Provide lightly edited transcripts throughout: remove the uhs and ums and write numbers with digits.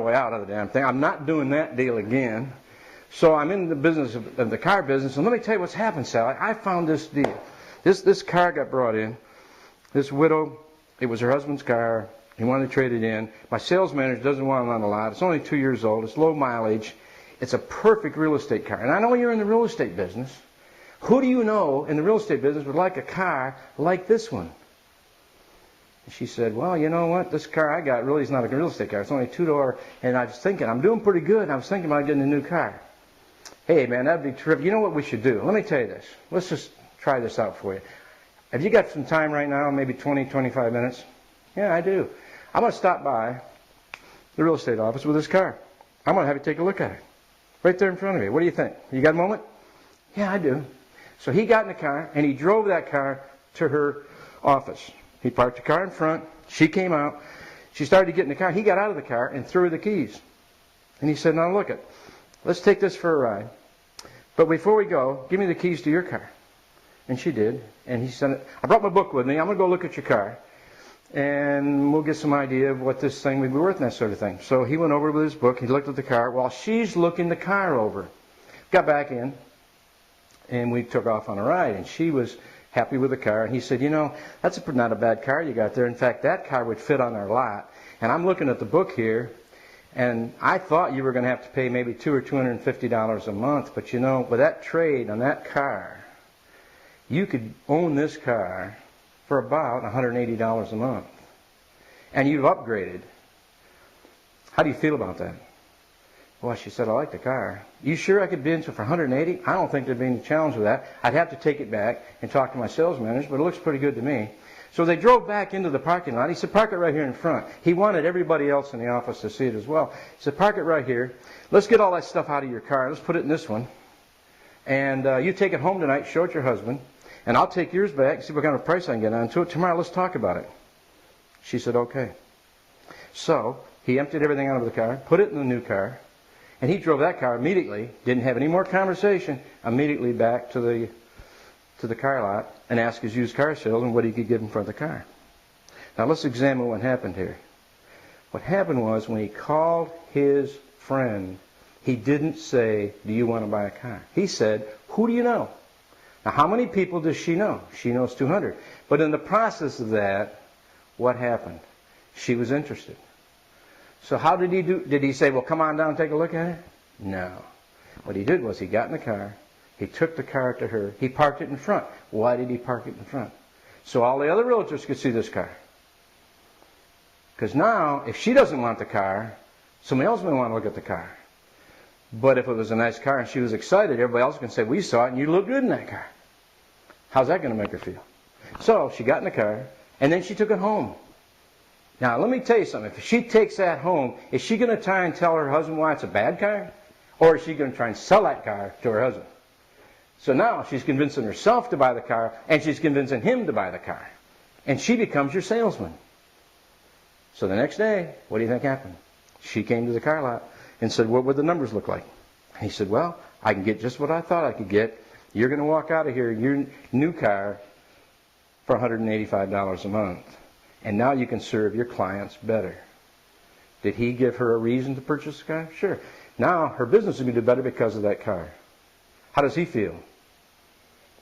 way out of the damn thing. I'm not doing that deal again. So I'm in the business of the car business, and let me tell you what's happened, Sally. I found this deal. This car got brought in. This widow, it was her husband's car. He wanted to trade it in. My sales manager doesn't want it on the lot. It's only 2 years old. It's low mileage. It's a perfect real estate car. And I know you're in the real estate business. Who do you know in the real estate business would like a car like this one? And she said, well, you know what? This car I got really is not a real estate car. It's only a two-door. And I was thinking, I'm doing pretty good. I was thinking about getting a new car. Hey, man, that'd be terrific. You know what we should do? Let me tell you this. Let's just try this out for you. Have you got some time right now, maybe 20, 25 minutes? Yeah, I do. I'm going to stop by the real estate office with this car. I'm going to have you take a look at it. Right there in front of me. What do you think? You got a moment? Yeah, I do. So he got in the car, and he drove that car to her office. He parked the car in front. She came out. She started to get in the car. He got out of the car and threw her the keys. And he said, now look it. Let's take this for a ride. But before we go, give me the keys to your car. And she did. And he said, I brought my book with me. I'm going to go look at your car. And we'll get some idea of what this thing would be worth and that sort of thing. So he went over with his book. He looked at the car while she's looking the car over. Got back in. And we took off on a ride. And she was happy with the car. And he said, you know, that's not a bad car you got there. In fact, that car would fit on our lot. And I'm looking at the book here. And I thought you were going to have to pay maybe $200 or $250 a month. But you know, with that trade on that car, you could own this car for about $180 a month. And you've upgraded. How do you feel about that? Well, she said, I like the car. You sure I could bid for $180? I don't think there'd be any challenge with that. I'd have to take it back and talk to my sales manager, but it looks pretty good to me. So they drove back into the parking lot. He said, park it right here in front. He wanted everybody else in the office to see it as well. He said, park it right here. Let's get all that stuff out of your car. Let's put it in this one. And you take it home tonight, show it to your husband. And I'll take yours back and see what kind of price I can get on to it. Tomorrow, let's talk about it. She said, okay. So he emptied everything out of the car, put it in the new car, and he drove that car immediately, didn't have any more conversation, immediately back to the car lot and asked his used car salesman what he could get in front of the car. Now let's examine what happened here. What happened was when he called his friend, he didn't say, do you want to buy a car? He said, who do you know? Now how many people does she know? She knows 200. But in the process of that, what happened? She was interested. So how did he do? Did he say, well, come on down and take a look at it? No. What he did was he got in the car. He took the car to her. He parked it in front. Why did he park it in front? So all the other realtors could see this car. Because now, if she doesn't want the car, somebody else may want to look at the car. But if it was a nice car and she was excited, everybody else can say, we saw it and you look good in that car. How's that going to make her feel? So she got in the car and then she took it home. Now let me tell you something. If she takes that home, is she going to try and tell her husband why it's a bad car? Or is she going to try and sell that car to her husband? So now she's convincing herself to buy the car, and she's convincing him to buy the car. And she becomes your salesman. So the next day, what do you think happened? She came to the car lot and said, what would the numbers look like? And he said, well, I can get just what I thought I could get. You're going to walk out of here, your new car, for $185 a month. And now you can serve your clients better. Did he give her a reason to purchase the car? Sure. Now her business is going to do better because of that car. How does he feel?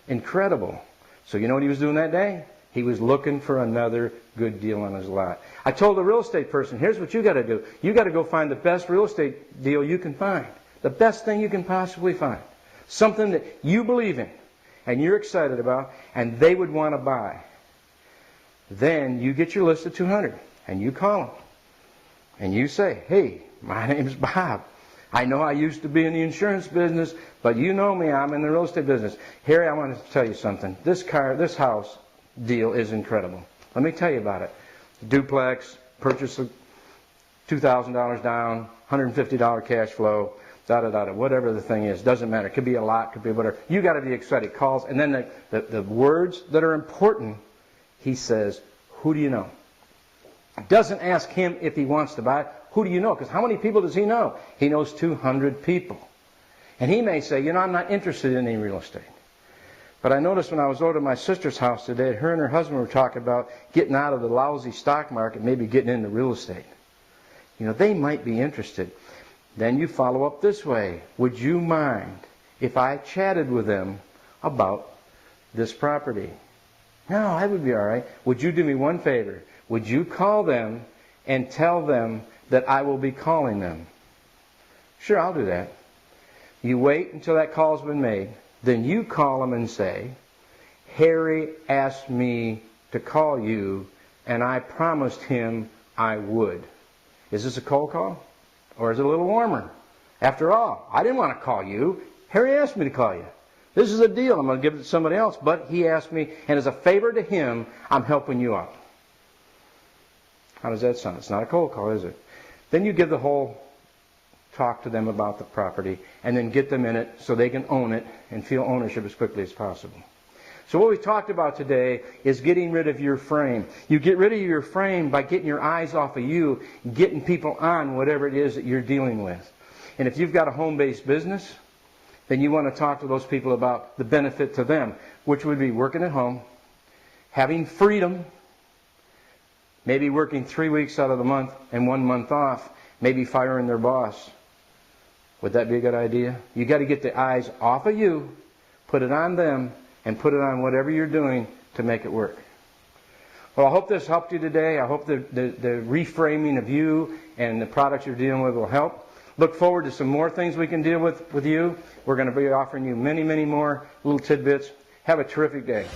Incredible. So you know what he was doing that day? He was looking for another good deal on his lot. I told the real estate person, here's what you got to do. You got to go find the best real estate deal you can find. The best thing you can possibly find. Something that you believe in and you're excited about and they would want to buy. Then you get your list of 200 and you call them. And you say, hey, my name's Bob. I know I used to be in the insurance business, but you know me, I'm in the real estate business. Harry, I want to tell you something. This house deal is incredible. Let me tell you about it. Duplex, purchase of $2,000 down, $150 cash flow, whatever the thing is. Doesn't matter. It could be a lot, could be whatever. You got to be excited. Calls, and then the words that are important, he says, who do you know? Doesn't ask him if he wants to buy it. Who do you know? Because how many people does he know? He knows 200 people. And he may say, you know, I'm not interested in any real estate. But I noticed when I was over to my sister's house today, her and her husband were talking about getting out of the lousy stock market, maybe getting into real estate. They might be interested. Then you follow up this way. Would you mind if I chatted with them about this property? No, I would be all right. Would you do me one favor? Would you call them and tell them that I will be calling them? Sure, I'll do that. You wait until that call's been made. Then you call them and say, Harry asked me to call you, and I promised him I would. Is this a cold call? Or is it a little warmer? After all, I didn't want to call you. Harry asked me to call you. This is a deal. I'm going to give it to somebody else, but he asked me, and as a favor to him, I'm helping you out. How does that sound? It's not a cold call, is it? Then you give the whole talk to them about the property, and then get them in it so they can own it and feel ownership as quickly as possible. So what we've talked about today is getting rid of your frame. You get rid of your frame by getting your eyes off of you, getting people on whatever it is that you're dealing with. And if you've got a home-based business, then you want to talk to those people about the benefit to them, which would be working at home, having freedom, maybe working 3 weeks out of the month and 1 month off, maybe firing their boss. Would that be a good idea? You got to get the eyes off of you, put it on them, and put it on whatever you're doing to make it work. Well, I hope this helped you today. I hope the reframing of you and the products you're dealing with will help. Look forward to some more things we can deal with you. We're going to be offering you many, many more little tidbits. Have a terrific day.